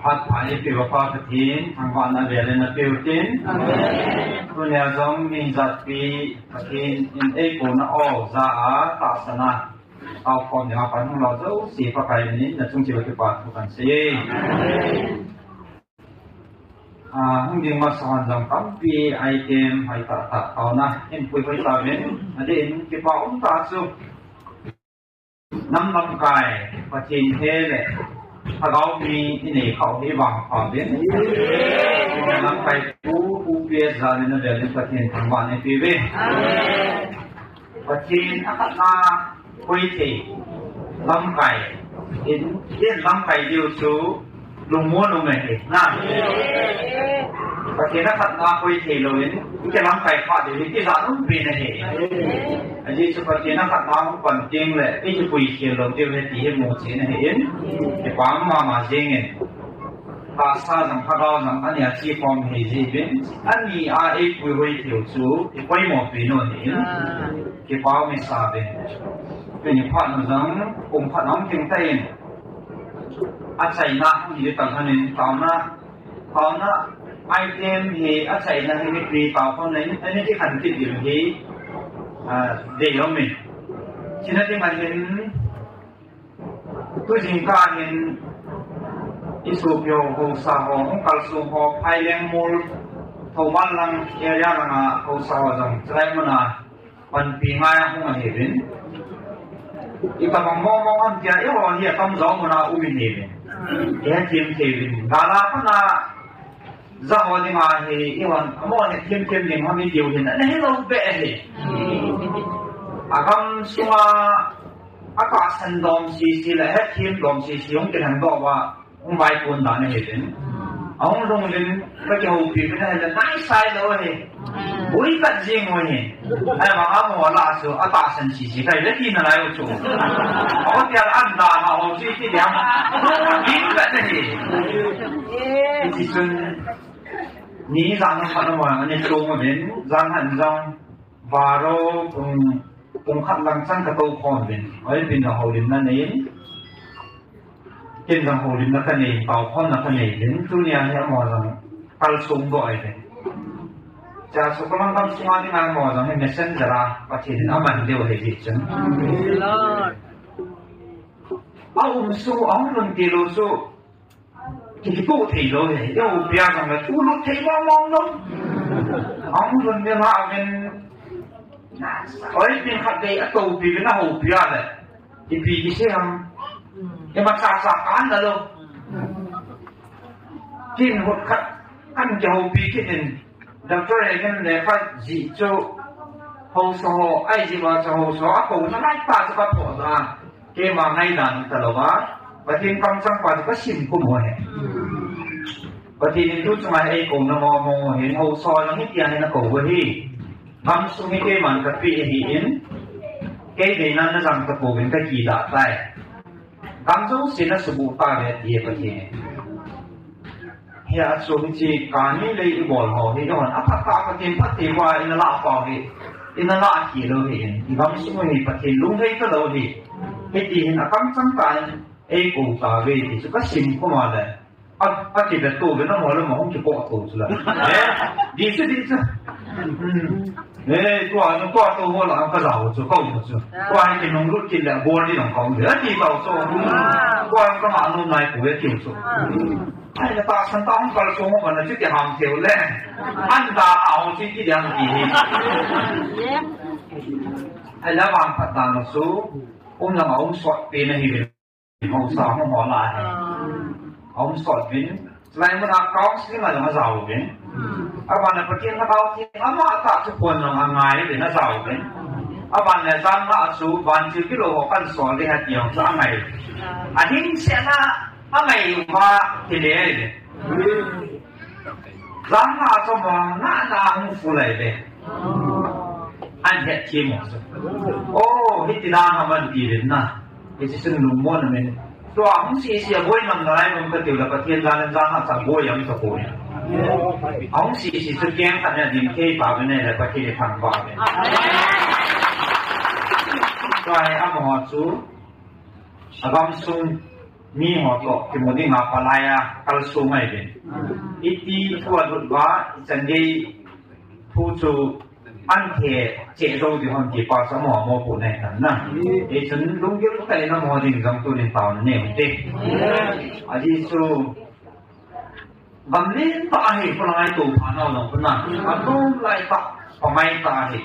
พัดผ่านปีว่าพอปฏินทางวันนั้นเวลาเปิวตินคุณยาจงมีจัดปีปฏินอินเอกคนอ้อจะตาสนะเอาคนอย่างพันของเราเจ้าสีพระไก่นี้จะจงจีบที่ปาทุกันสิจริงมาสอนจังตั้งปีไอเกมให้ตาเอานะเห็นคุยตาเป็นอันนี้เห็นที่ป่าอุ้มตาสุน้ำลำไก่ปฏินเทเลยถ้าเรามีที่ไหนเขาที่วางความเป็นน้ำไก่ผู้เบียร์จะเป็นเรื่องปฏินทางวันในปีเว้ปฏินอาคาคุยที่ลำไก่เห็นเล่นลำไก่เดียวชูลุงม้วนลุงเอ๋น่าปฏินอาคาคุยที่เลยที่จะลำไก่ขาดเดี๋ยวที่จะต้องเป็นอะไรอันนี้สุภาพนักขัดน้ำปั่นจริงเลยที่จะคุยเกี่ยวกับเรื่องที่เหตุโมจินะเห็นที่ความมาจริงเนี่ยภาษาสังคมสังคมเนี่ยที่ความเหตุเป็นอันนี้คุยเกี่ยวกับที่คุยหมดเป็นโน่นเห็นที่ความไม่ทราบเป็นพาดน้ำองค์พาดน้ำจึงเต้นอาศัยนักที่ต่างกันนี่ตอนนั้นไอเทมเหตุอาศัยนักที่มีปีต่อคนนี้อันนี้ที่ขันติดอยู่ที่เดี๋ยวมีฉะนั้นที่มันเห็นตัวจริงการเห็นอิสุเปียวโฮซาโฮองค์การสุโฮไพเลงมูลทวันลังเอียลังโฮซาโฮจังแสดงมันปันปีง่ายของมันเห็นอีกคำมองอันที่ไอ้วันนี้ตั้งใจมันอุ้มเห็นแค่ทีมเห็นดาราพนักจะวันนี้มาเห็นอีวันมองเนี่ยทีมเนี่ยมันมีเดียวเห็นนั่นให้เราเบะเห็นอาคำสุมาอากาศสันดอมสีเลยให้ทีมดอมสีองค์จะทำบอกว่าองค์ใบปูนด่านเห็นองค์ลงเล่นก็จะหูปีไม่ได้เลยน่าใส่เลยบุยกัดจริงเลยไอ้มาเอาหัวลาสุอากาศสันสีใครเล่นที่นั่นอะไรก็ชูเอาที่อันด่ามาเอาสีที่เดียวยิ่งกัดเลยที่สุดนี่จังหันมาอันนี้ตรงมาเป็นจังหันจังวารุองค์ขัดลังสังกตัวคนเป็นไอ้เป็นเราหัวดินนั่นเองเห็นเราหัวดินนั่นเองต่อคนนั่นเองเห็นตัวนี้ให้หมอจังคัลซุ่มด้วยเป็นจะสุขลังคำสุมาที่นางหมอจังให้เมสเซนเจอร์ประเทศนั้นมันเดียวให้ดิฉันเอาสู้เอาเรื่องที่รู้สู้ที่กูที่รู้เนี่ยเดี๋ยวเบียร์จังเลยกูรู้ที่ว่ามองนู้นเอาเรื่องนี้มาเป็นโอ้ยเป็นขัดใจอัตโตปีเป็นหน้าหูปีอะไรที่ปีที่เชื่อมยังมาสากันนะลูกกินหดขัดอันจะหูปีกินดังตัวเองเนี่ยฟัดจีโจ้หูสอไอจีว่าจะหูสอกูนั่นไอ้ป้าจะมาปวดอ่ะเกี่ยมาให้ดันตลอดว่าปฏิบัติสังขารก็ชิมกูหมดเนี่ยปฏิบัติทุกสมัยไอ้กูนั่งมองเห็นหูสอแล้วให้เตียนให้นักกูเว้ยहम सुने के मन कपी ही इन के देना न जान तक बोलें का की दाता है हम जो सिना सबूता है ये बच्चे हैं या सोची कानी ले बोल हो ही तो हम अपना पति पति वाह इन ला पाओगे इन ला की लो ही हम सुने पति लूँ ही तो लो ही कि इन अकम संकान एक उता वे जिसको का सिम को मार है अब पति वे तो वे ना मालूम हम जो को तो चला दिसेตัวนู้นตัวโตหัวหลังก็เราจะเข้าอยู่จ้ะตัวไอ้ที่น้องรุ่นกินแล้วบัวนี่ของเขาเหลือที่เราโซ่ตัวก็มาโน่นนายผู้เกี่ยวจ้ะไอ้ตาฉันต้องกระทรวงมันจะจะทำเที่ยวแรกอันตาเอาที่ที่ยังดีไอ้แล้ววางผัดตาเราสู้อุ้มเราเอาสอดเป็นอะไรเป็นของสาวของหัวลายเอาสอดเป็นสมัยมันเอาก้อนที่มาจะมาเจ้าเป็นอาวันนั้นประเทศเขาที่อามาตาทุกคนลงง่ายเป็นน่าเศร้าเป็นอาวันนั้นจังหวะสู้วันที่กิโลกันสอนได้หัดเดียวจังไงอันนี้เสียนะอะไรมาที่เดียวจังหวะสมองหน้าตาหุ่นฟูเลยเป็นอันเด็ดที่หมดโอ้ที่ที่ด้านมันดีเลยนะที่ซึ่งลุงม้วนมันตัวหุ่นเสียบ่อยมันอะไรมันก็เดี๋ยวประเทศนั้นจังหวะสังบ่อยยังสักคนองค์สีสุดแก่ขนาดนี้ที่ป่าเป็นในประเทศทางป่าเป็นก็ให้อมหอสู agam sung mi ho to ki modi nga palaya kal sung ai den iti thua dut wa chande thu chu an the che do di hon ki pa sa mo mo pu ne kan na e chun lung ge lu kai na mo ding jang tu ni taw ne te aji chu bam lin pa hi pa ngai tu pa no long pa na a tu lai pa pa mai ta hi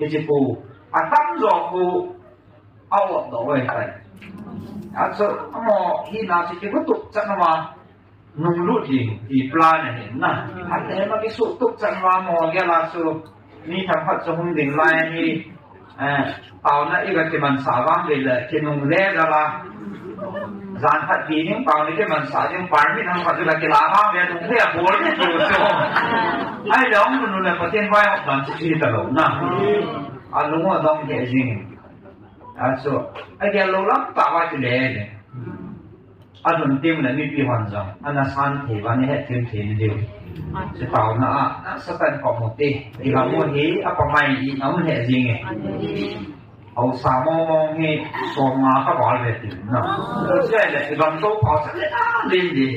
e ji pu a tam zo pu au do wei kai a so mo hi na chi ki tu chan ma nung lu di pla ne na a te ma ki su tu chan ma mo ge la suนี่ทำพัดสมุนดิ่งลายนี่เต่านะอีกที่มันสาวางเลยแหละที่นุ่งเล่ละละจานพัดดีนี่เต่านี่ที่มันสาวยังปานนี่ทำพัดจุลกีฬาบ้างเนี่ยนุ่งเล่บัวนี่ถูกจ้ะไอ้น้องนุ่งเลยประเทศไว้หลังจากที่ตลกนะอันนู้นต้องเก่งจริงส่วนไอ้เดี๋ยวเราลับตาไว้ที่เล่เนี่ยอันนู้นเต็มเลยมีปีวันจังอันนั้นสันเทวันนี้ให้เต็มเดียวจะเต่านะสแตนของหมดดิอีหลังวันนี้อะไรไม่อีน้ำมันเหตุจริงไงเอาสามมองให้ส่งมาก็บอกเลยถึงนะใช่เลยอีหลังโต๊ะพอสักเล่นดี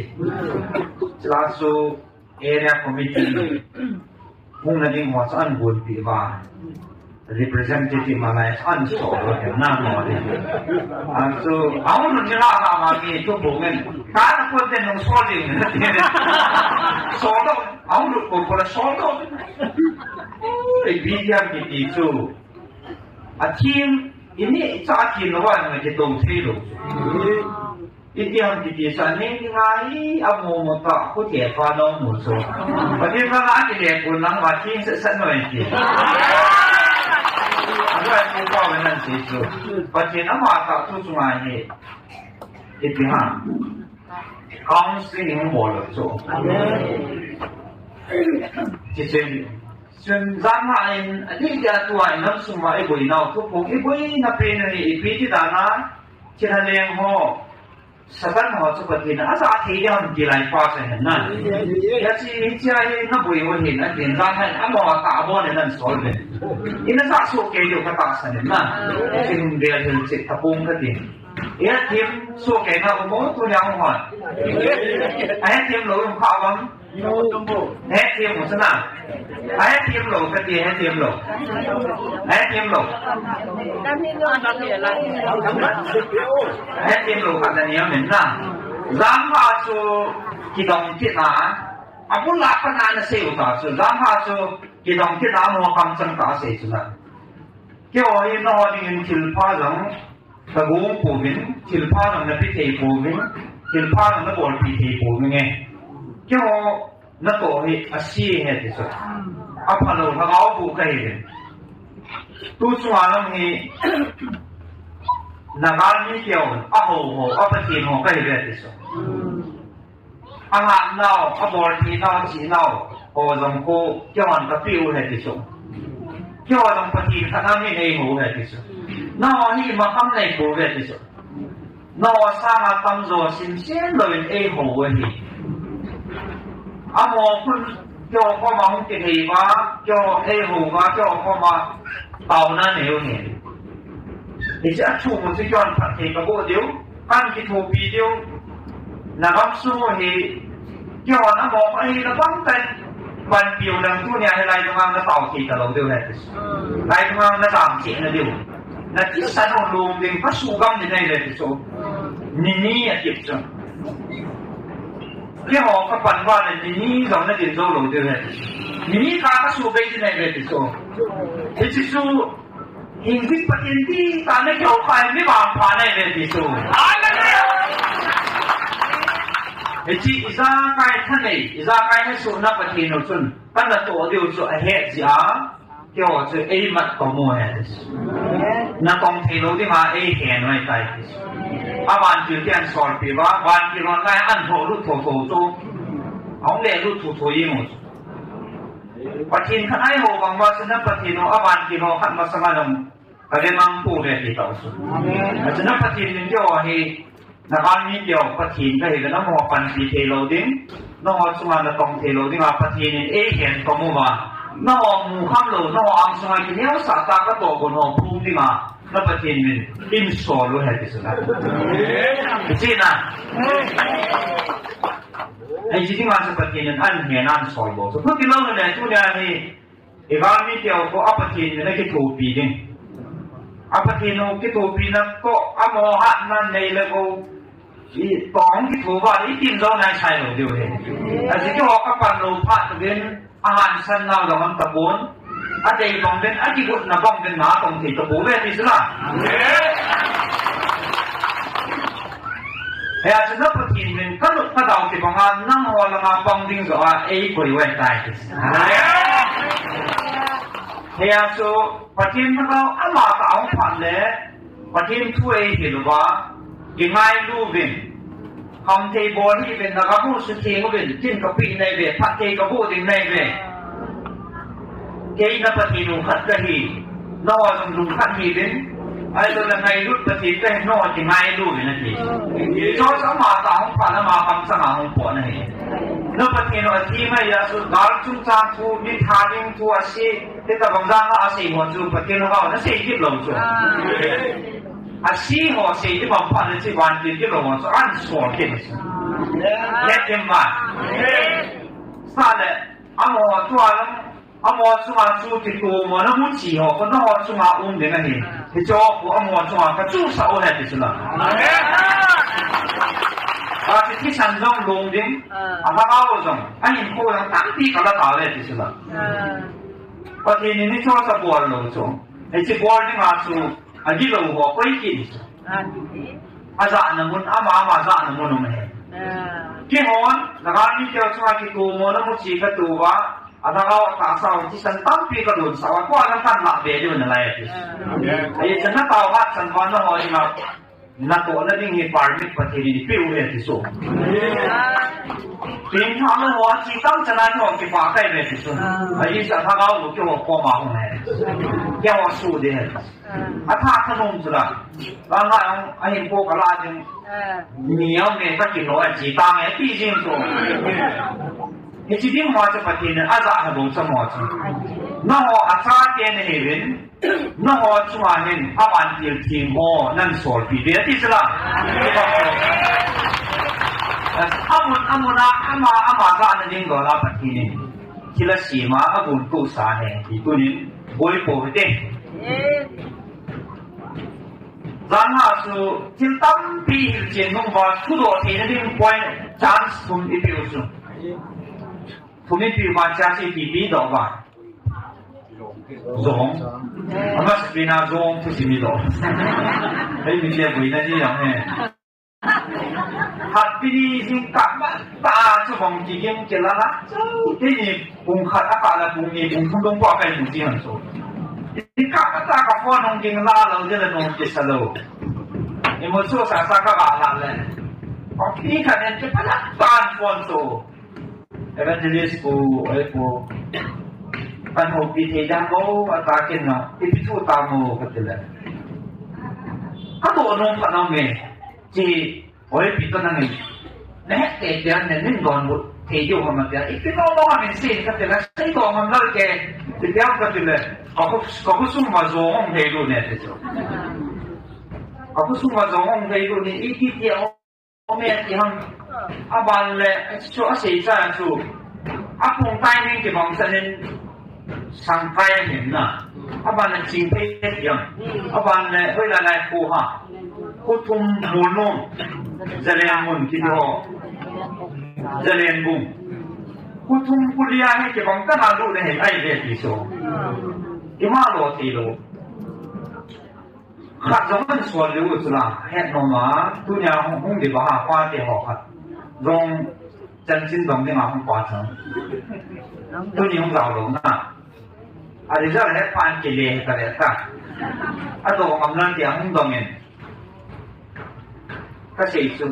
จะล่าสุดเอเรียคอมมิชชั่นมุ่งนั่นเองว่าอันบุญปีบ้า representative มาเลยอันสอบเลยหน้าหมอเลยso เอาหนุ่มนี่ล่ะมามีทุกบุญเงินการคนเดินลงสอบเลยสอบต้องเอาหนุ่มคนละสอบต้องไอ้วิญญาณที่ดีสู้ทีมอันนี้จะทีมว่ามันจะต้องที่รู้อีกอย่างที่ดีสันนี่ง่ายเอาโมโมตะผู้เกี่ยวกับน้องหมูสู้ประเดี๋ยวเราอาจจะเรียนคนนั้นว่าทีมสักหน่อยทีด้วยผู้ก่อเป็นนั่นสิจูปัจจุบันว่าถ้าทุกสมัยนี้อีกอย่างคอนสิงห์บอลจูที่เช่นส่วนจำนวนที่จะตัวนั้นสมัยบุญเอาทุกคนอีบุญนับเป็นนี่อีปีที่ด้านนั้นเช่นเลี้ยงหัวสกัดหัวสุปฏินะอาจจะที่ยังกีฬาฟ้าเช่นนั้นยัดที่ที่ไอ้นับบุญวันนี้นั่นเป็นจำนวนอันว่าตาบอลนั่นสอนเลยอินทรัพย์สุขเกี่ยวกับตาสันนิษฐานจึงเรียนถึงจิตตะปุ่งกันดีเอ๊ะทีมสุขเกี่ยวกับอุโมงค์ตัวอย่างหัวไอ้ทีมหลงข่าวว่าไอ้ทีมหัวชนะไอ้ทีมหลงกันดีไอ้ทีมหลงไอ้ทีมหลงไอ้ทีมหลงกันเนี่ยเหมือนกันร่างว่าจูกิดองจิตนาอาบุลาปนานเสียวตาจูร่างว่าจูกิดองจิตนาโมกังจังตาเสียจูนะเกี่ยวกับนอดินทิลพาจังตะกูปูวินทิลพาจังนับพิธีปูวินทิลพาจังนับบอลพิธีปูวินไงเกี่ยวกับนักโตให้อาชีพเหตุสุดอาพานุทั้งเอาปูกันเองตู้สวานังนี้นักการมีเกี่ยวอาโหอาปฏิโมกันเหตุสุดอาหารเน่าอาบอลที่เน่าสีเน่าโอ้จงโคเกี่ยวกับฟิวเหตุสุดเกี่ยวกับปฏิขณะนี้ในหูเหตุสุดน่าที่มาทำในหูเหตุสุดน่าสร้างตั้งโจสินเสียนเลยเอหูเหตุอาโมคุณเจ้าเข้ามาหุ่นตีว่าเจ้าเอหูว่าเจ้าเข้ามาเต่านั่นเองเนี่ยดิฉันชูมันจะย้อนผัดเทกับโบเดียวกันคิดถูกปีเดียวนะครับสู้เหตุเจ้านะบอกไอ้ระวังแต่วันเดียวดังทุกเนี่ยให้ไล่ตรงนั้นเต่าทีกับเราเดียวเลยไล่ตรงนั้นตามเสียงเดียวนั่นที่สันโลมเด้งพัสูกัมในเลยที่สุดนี่อ่ะจิตจังเรื่องของขับปั่นว่าเนี่ยนี่สองนั่นจิตโจโลเดียวเลยนี่ข้าพัสูไปที่ไหนเลยที่สุดที่สุดหิงที่ปฏิทินตอนนี้เขาใครไม่วางผ่านในเลยที่สุดที่อิสระใครท่านนี้อิสระใครให้สุนัขปฏิทินเราจนตั้งแต่ตัวเดียวสุดเหตุจ้าเกี่ยวกับไอ้มัดตัวมัวเหตุนักท่องเที่ยวที่มาไอ้เห็นไว้ใจอาวันที่เที่ยงสอนปีว่าวันที่เราได้อันโถรุ่โถจูเอาเลี้ยรุ่โถยิ่งหมดปฏิทินข้างไอ้หัวบางว่าสุนัขปฏิทินอาวันที่เราขัดมาสมัยนั้นก็ได้มั่งพูดเลยที่ต่อสู้สุนัขปฏิทินเกี่ยวกับนักการมีเกี่ยวปฏิทินก็เห็นน้ำหัวปันสีเทโลดิ้งน้องหัวสมัยนักท่องเที่ยวที่มาปฏิทินไอ้เห็นตัวมัวน้องมูข้ามโลน้องอังสมัยที่เนี้ยสัตว์ก็ตัวคนหัวพุ่งที่มา นับประเทศมันอินโซลูเฮติสนะจริงนะไอ้จริงว่าประเทศนั้นอันเห็นอันสอยบ่เพราะที่เราเนี่ยทุกอย่างนี่อีกอันนี้เดียวก็อัปประเทศนี่ก็ถูกปีนึงอัปประเทศนู้นก็ถูกปีนั้นก็อโมหะนั่นในแล้วก็ตองที่ถูกว่าอีกินเราในใช่หรือเดียวเองแต่สิ่งที่ว่ากับปันโลภะเป็นอาหารชั้นเราเราตะบุญอาจจะต้องเป็นอาชีพนักบ้องเป็นหมาตรงที่ตะบุญเป็นที่สุดละเฮ้ยอาจจะนับประเทศเป็นก็ลุกถ้าเราที่บางงานนั่งหัวละมาฟังดิ้งก็ว่าไอ้บริเวณใต้ที่สุดเฮ้ยอาจจะประเทศมันเราอามาตเอาผ่านเลยประเทศทั่วเอเชียหรือว่ายังไงรู้เป็นคำเทบอลที่เป็นนะครับผู้สุดที่เขาเป็นจิ้นกับปีในเวทพัดเทกับผู้ดิ้งในเวทเกี่ยนับประเทศนู้ขัดกันที่นอสมดุลขัดที่เป็นไอ้ตัวนั้นไงรุ่นประเทศก็ให้นอที่ไงรู้เป็นนั่นเองชอบสมาตาของผ่านมาคำสมาของปอนั่นเองนับประเทศนู้ที่ไม่ยาสุดดาร์จุนจานทูนิทานิงทูอาชีที่ตะบังจางอาศัยหัวจูประเทศนู้เขานั่นเสียคิดลงจูอาชีพหัวเสียที่บางพันธุ์ที่วันที่ที่ลงจูอันสวนกันเล็ดยังมาซาเลยอโมตัวนั้นอโมสุมาจูที่ตัวมันนั่งมุชีหัวคนนั่งสุมาอุ้มเด็กนั่นเองที่จอบอโมสุมากระจูสาวเนี่ยที่สุดละอาทิตย์ที่ฉันต้องลงดิ้งอามาเอาจังอันนี้พูดตั้งตั้งที่เขาตาเลยที่สุดละประเทศนี้ชอบสปอร์ตลงจูไอ้สปอร์ตนี่มาสู่อันที่เราหัวไปกินอาจารย์นั้นมันอามาอาจารย์นั้นมันไม่เห็นที่หัวนักการมีเจ้าชายที่ตัวมันนั่งมุชีกระตัวอาจารย์เขาตาสาวที่ฉันตั้งปีกระโดดสาวก็นั่งตั้งหลับเบี้ยอยู่นั่นแหละไอ้ฉันนั่งเต่าวัดฉันวันนั้นหัวที่มานั่งตัวนั่งดิ้งเหตุการณ์ประเทศนี้ปิ้วเลยที่สุดเพียงทำให้หัวที่ตั้งชนะที่หัวที่ฟ้าใกล้เลยที่สุดไอ้ฉันถ้าเขาลูกที่หัวพ่อมาของไหนแค่หัวสู้ได้อาถ้าขนมสุดละบางครั้งไอ้เห็นพวกกระลาจึงเหนียวเนี่ยถ้ากินร้อยจีตางไอ้ที่จริงตัวไอ้ที่ดิ้งหัวจะปฏิเนี่ยอาจารย์ลงสมองจึงน้องหัวอาชาเจนเห็นน้องหัวชัวร์เห็นอาวันที่ทีมหัวนั่นสอนปีเดียที่สุดละอามุนาอามาจานดิ้งก็รับปฏิเนี่ยที่ละสีมาอาบุญตุสาเนี่ยที่ตัวนี้บริโภคเด็กZana su tiltam pi hilchen nung ba sudo the na din point chance tum ipiu su tum ipiu ba cha si pi do ba zong ama spina zong tu si mi do ai mi le bui na ni yang he hat pi ni sin ka ma ta chu bong ji gem che la la ti ni bung khat aka la bung ni bung thung dong ba kai bung ji han so Ikakata ka po nung king lalaw dila nung kisalo. Imuso sa kakabalan le. Okay ka din pala tan ponso. Evangelist po ay po panho pitedang mo atakin na ipitu tamo katila. Kato nung panong me si oy pito nang lahat kay diyan nin gon tejo ka matya. Ipino mo kami sin katila. Say ko ang lalke diyan katila. Ako sumazong helo nito. Ako sumazong helo ni ikiti o may tihang aban le so asay sa so. Akong timing ke bang sanin sangkaya nin na. Aban na singpet yang. Aban le wala na kuha. Kutum mulong zaliangon kito. Zalianbong. Kutum kuliyahe ke bang tanalo na ay detiso. Imalo tilo. Khat zaman sual lu sula het noma tunya hong di baha kwa te ho khat. Rong chân sin dong de ma hong kwa chang. Tu ni hong zao lo na. A de ja het pan ke le ka le ta. A do ngam nan ti hong dong en. Ka sei su.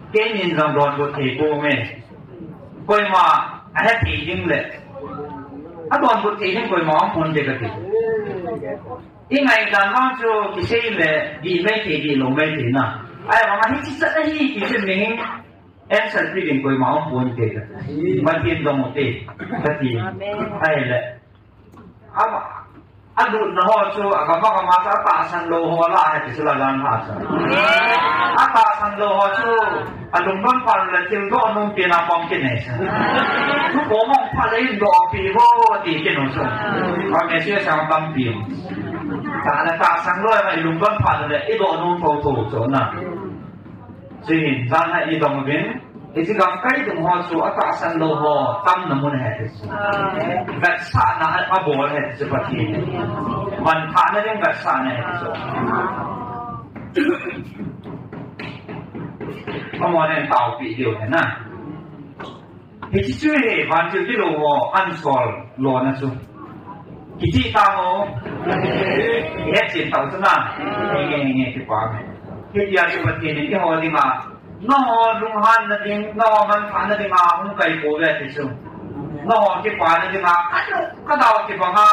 Ke nin zang don bo te ko me. Koi ma a het ti ding le. A don bu ti hin koi mong pun de ka ti. I ngai dan mang chu ki sei le di mai ti di lo mai ti na. Ai ma ma hi chi sa hi ki chen ning em sa ti din koi mong pun de ka. Ma ti dong mo ti. Ka ti. Ai le. A adut na ho chu agama kama sa taasan lo ho la hai tisulagan ha sa taasan lo ho chu adung ban pal la til do anung pina pom kin ne sa tu ko mong palai do pi ho ti kin no so ma me sia sang tam pi ta na taasan lo mai lung ban pal le i do anung tho tho so na sin zan hai i dong bin isi gang kai dung ho chu taasan lo ho tam na mun hai ti gat sa na ma bo hai ti pa tiมันฐานเรื่องกัดสานเนี่ยที่สุดพอมาเนี่ยต่อปีเดียวนะที่ช่วยให้วันที่เราอันสอลโลนะสุที่ตามโอ้เฮ็ดสิ่งต่างๆนะเงี้ยที่ป่าเนี่ยที่ยาสุบัติเนี่ยที่หัวที่มาน้องลุงฮันนั่นเองน้องมันฐานนั่นเองมาหุ่นไก่โบเวที่สุดน้องที่ป่านั่นเองมาก็ดาวที่ป่ามา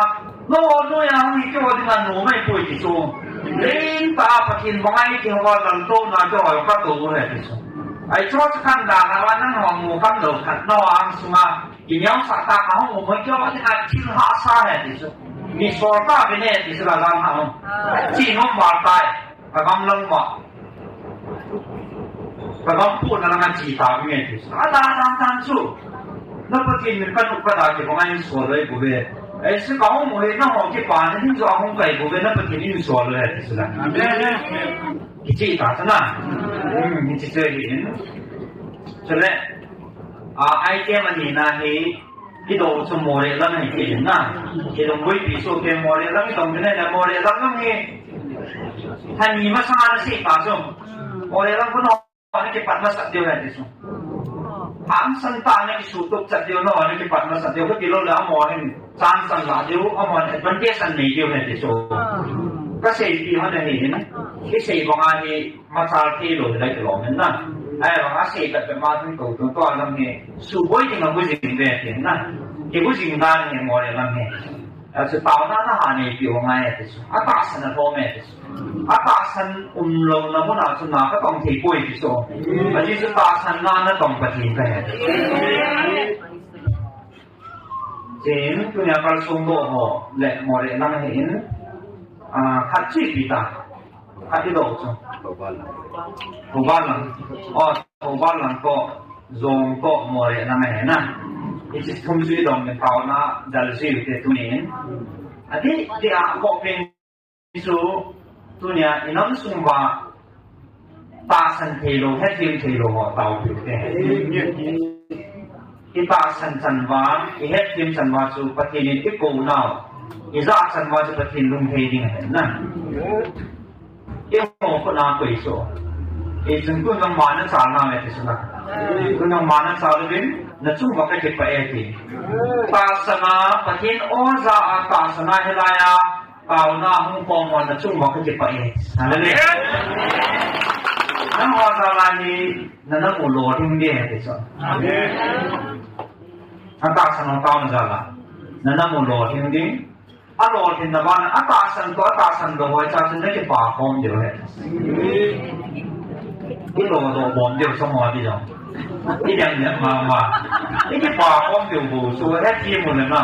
โน่นยังมีเจ้าที่มันหนูไม่ป่วยที่สุดเลี้ยงตาปะกินบ่อยที่ว่าตั้งโตน่าจะว่าก็ตัวเลยที่สุดไอ้ชอบขันด่าว่านั่งห้องหมูขันเหลวขันนออังสุมาอีกอย่างสักตาห้องหมูไม่เจ้าที่นั่งชิลหาซาเลยที่สุดมีโซฟาเป็นเนี่ยที่สุดละกันห้องจีนน้องบาดตายกระกำลังบ่กระกำพูดนั่งกันจีตาเป็นเนี่ยที่สุดตาสู้แล้วปะกินมันก็นุกกระดาษที่บ่อยสวยเลยกูเบ้ไอ้สิ่งของหมูเห็นน้องที่ป่านที่จะห้องไก่กูเป็นนักปฏิบัติสอนเลยที่สุดแล้วกิจตาสนะกิจเจริญฉะนั้นไอเทมอันนี้นะที่โดนสมองแล้วไม่เห็นนะที่โดนวิปิโสเกมอเลยแล้วไม่ต้องเป็นอะไรมอเลยแล้วก็มีท่านมีมาสร้างสิ่งต่างๆมอเลยแล้วก็น้องนี่จะปัดมาสักเดียวเลยที่สุดถามสันตานนี่สูตรจัดเดียวน้องนี่ปัดมาสักเดียวก็กิโลแล้วมอนี่จานสันหลาเดียวเอามอนี่มันเกี่ยสันนี่เดียวเลยที่สุดก็เสียปีเขาจะเห็นที่เสียบางอันที่มาซาที่หลุดได้ตลอดนั่นนะไอ้บางอันเสียแต่เป็นมาถึงตัวลำเนี่ยสูบไว้ที่มันผู้หญิงแบบนี้นะที่ผู้หญิงด้านเนี่ยมอนี่ลำเนี่ยแต่ตอนนั้นหาเนี่ยปีว่าไงที่สุดอาตาสันนะพ่อแม่ที่สุดอาตาสันลงน้ำมันอาสุนัขก็ต้องที่ป่วยที่สุดแต่ที่สุดตาสันนั้นต้องปฏิบัติเจนตัวนี้การส่งตัวหัวเละมอนี่ลำเห็นขัดชีวิตขัดที่เราจ้ะถูบ้านหลังก็จงก็มอเลยนั่นเองนะที่จะทุ่มชีวิตลงในภาวนาดัลซีอยู่ที่ตัวนี้อันที่บอกเป็นสู่ตัวนี้อินัมสุนว่าตาสันเทโลให้ทีมเทโลหัวเตาอยู่ที่ตาสันว่าให้ทีมสันว่าสู่ปฏิทินที่กูน่าอีจ้าสันว่าจะปฏิทินลุงเทดิ้งเห็นนะเอี่ยมคนน่าคุยโซ่อีจึงคุณต้องมานั่งสารนาเมติสุนัขคุณต้องมานั่งสารบินนั่งจู่ว่าแค่เก็บไปเองทีตาสนาปฏิทินโอซาตาสนาเฮลายาเต่าหน้าห้องฟองมันนั่งจู่ว่าแค่เก็บไปเองอะไรเนี่ยนั่งว่าสารนี้นั่งอุโลที่มึงเดียติสุนักตาสนาเต่านั่งจะละนั่งอุโลที่มึงเดียอโลที่นั่งบ้านอาตาสันก็อาตาสันโดยชาตินั่งเก็บปากฟองเดียวเลยที่โลโดบอมเดียวสมอที่จังที่ยังเนี่ยมาที่ปากฟองเดียวบูสัวแค่ทีมหมดเลยนะ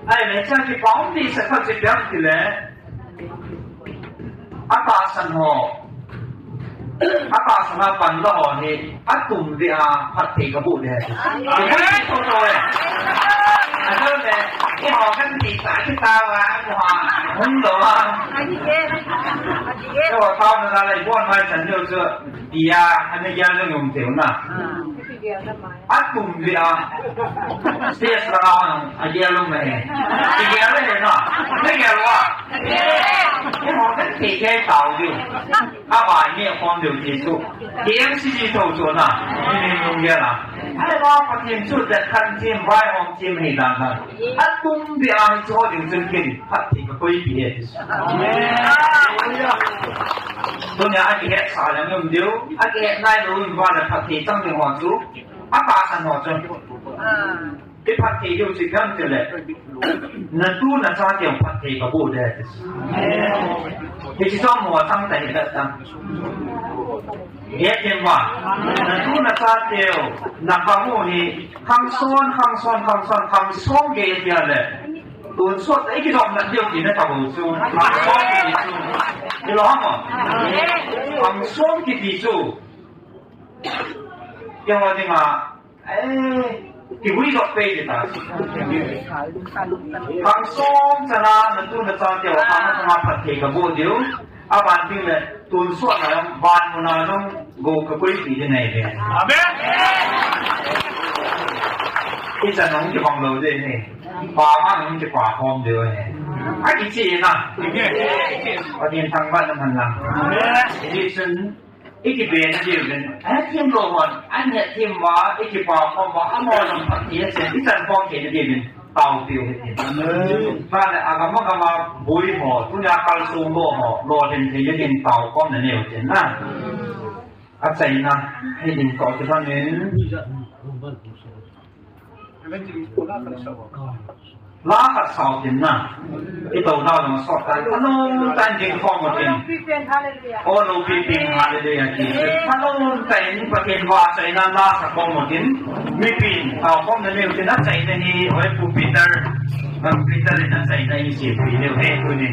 ไอ้เนี่ยช่างที่ปากที่สักพักจะยังที่เลยอาตาสันหออาตาสันปันละหอนี่อาตุ่มเดียพัดเทกบุเลยที่ไม่โตโตเลยอันนั้นเนี่ยที่หอกันตีสายที่ตาวะหัวหุ่นตัวก็ว่าตอนนั้นอะไรพวกมันฉัน就ดีอ่ะอันนี้ยังต้อง用掉นะอัดตุ่มเดียเสียสละอันเดียลงไหมดีอ่ะเลยนะไม่เกี่ยวหรอกที่หอกันตีแค่เต่าอยู่อาว่าเนี่ยความเดียวที่สุดเลี้ยงซีโตโจนะนี่ลงเยอะนะไอ้ว่าปฏิจุดแต่คันทีมไว้ของทีมให้ดังกันอัดตุ่มเดียให้ชอบถึงจนกินพัดที่ก็คุยเบียดที่สุดตัวนี้อาจจะเห็นสารอย่างเดียวอาจจะเห็นได้รู้ว่าจะพัดที่ตั้งแต่หัวจุอาตาสันหัวจนที่พัดที่อยู่สิ่งนั้นจะเลยนั่นตู้นั่นชาเดียวพัดที่ก็พูดได้ที่ชอบหัวตั้งแต่เห็นตั้งเห็นยังว่านั่นตู้นั่นชาเดียวนักขโมยนี่คำซ้อนเกี่ยวเลย tuần suốt đấy cái dòng là điều gì nó tàu xuống bằng suốt cái gì xuống cái đó mà bằng suốt cái gì xuống nhưng mà cái quý dọc về thì ta bằng suốt cho nó tu nó cho tiểu hàng nó phát triển cái bộ điều bạn tin là tuần suốt là bạn nó gồm cái quý gì thế này vậy cái trận nóng cái vòng đầu đây này quả mang những cái quả hòm được này ai cái gì nè ở điện thang bạn làm làm đi xin ít cái bền gì vậy thêm đồ hòn anh nhận thêm hóa ít cái quả hòm hóa ăn ngon làm phát triển sẽ cái trận phong thể gì vậy tàu tiêu hết và lại agama bùi họ tu nhà cal sung họ lo đến thì cái điện tàu con này nhiều tiền na anh say na hay điện có cái thằng này lá hạt sầu tiền na cái tàu nào mà sọt cái nó tan tiền phong một tiền ô nô pi pin hallelujah chị nó tanประเทศว่าใส่นั่นlá hạt phong một tiềnมีปีนเอาphongนั้นเนี่ยจะนัดใส่ในนี้ไว้ปูปีเตอร์ปีเตอร์เลยนัดใส่ใน10 ปีเนี่ยเฮ้ยตัวนี้